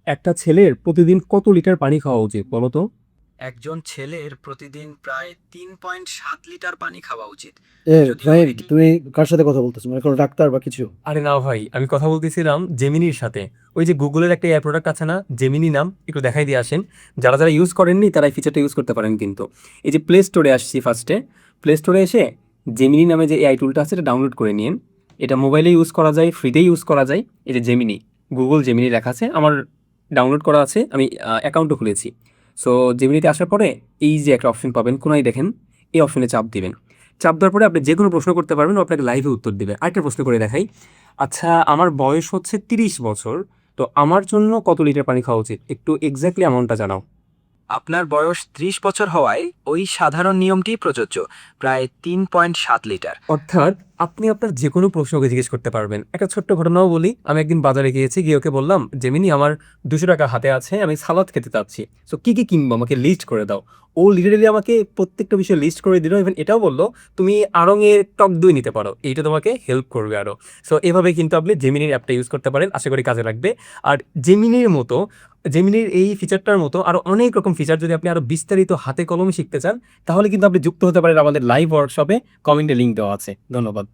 একটা ছেলের প্রতিদিন কত লিটার পানি খাওয়া উচিত বলো তো? একজন ছেলের প্রতিদিন প্রায় ৩.৭ লিটার পানি খাওয়া উচিত। যদিও ফাহিম, এটি তুমি কার সাথে কথা বলতেছো? মানে কোনো ডাক্তার বা কিছু? আরে না ভাই, আমি কথা বলতেছিলাম জেমিনির সাথে। ওই যে গুগলের একটা এআই প্রোডাক্ট আছে না, জেমিনি নাম, একটু দেখাই দিয়ে আসেন। যারা যারা ইউজ করেননি তারা এই ফিচারটা ইউজ করতে পারেন কিন্তু। এই যে প্লে স্টোরে আসছি, ফার্স্টে প্লে স্টোরে এসে জেমিনি নামে যে এআই টুলটা আছে এটা ডাউনলোড করে নিন। এটা মোবাইলে ইউজ করা যায়, ফ্রিতেই ইউজ করা যায়। এই যে জেমিনি, গুগল জেমিনি লেখা আছে, আমার ডাউনলোড করা আছে, আমি অ্যাকাউন্টও খুলেছি। সো জেমিনিতে আসার পরে এই যে একটা অপশন পাবেন কোনায় দেখেন, এই অপশনে চাপ দিবেন। চাপ দেওয়ার পরে আপনি যে কোনো প্রশ্ন করতে পারবেন, ও আপনাকে লাইভে উত্তর দেবে। আরেকটা প্রশ্ন করে দেখাই। আচ্ছা, আমার বয়স হচ্ছে 30 বছর, তো আমার জন্য কত লিটার পানি খাওয়া উচিত? একটু এক্স্যাক্টলি অ্যামাউন্টটা জানাও। আপনার বয়স ৩০ বছর হওয়ায় ওই সাধারণ নিয়মটি প্রযোজ্য, প্রায় ৩.৭ লিটার। অর্থাৎ আপনি আপনার যে কোনো প্রশ্ন ওকে জিজ্ঞেস করতে পারবেন। একটা ছোট্ট ঘটনাও বলি। আমি একদিন বাজারে গিয়েছি, গিয়ে ওকে বললাম, জেমিনি আমার 200 টাকা হাতে আছে, আমি সালাদ খেতে চাচ্ছি, সো কি কি কিনবো আমাকে লিস্ট করে দাও। ও লিটারেলি আমাকে প্রত্যেকটা বিষয় লিস্ট করে দিল। ইভেন এটাও বললো, তুমি আড়ংয়ের টক দই নিতে পারো, এইটা তোমাকে হেল্প করবে আরো। সো এভাবে কিন্তু আপনি জেমিনির অ্যাপটা ইউজ করতে পারেন, আশা করি কাজে লাগবে। আর জেমিনির মতো, জেমিনির এই ফিচারটার মতো আরো অনেক রকম ফিচার যদি আপনি আরো বিস্তারিত হাতে কলমে শিখতে চান, তাহলে কিন্তু আপনি যুক্ত হতে পারেন আমাদের লাইভ ওয়ার্কশপে। কমেন্টে লিঙ্ক দেওয়া আছে। ধন্যবাদ।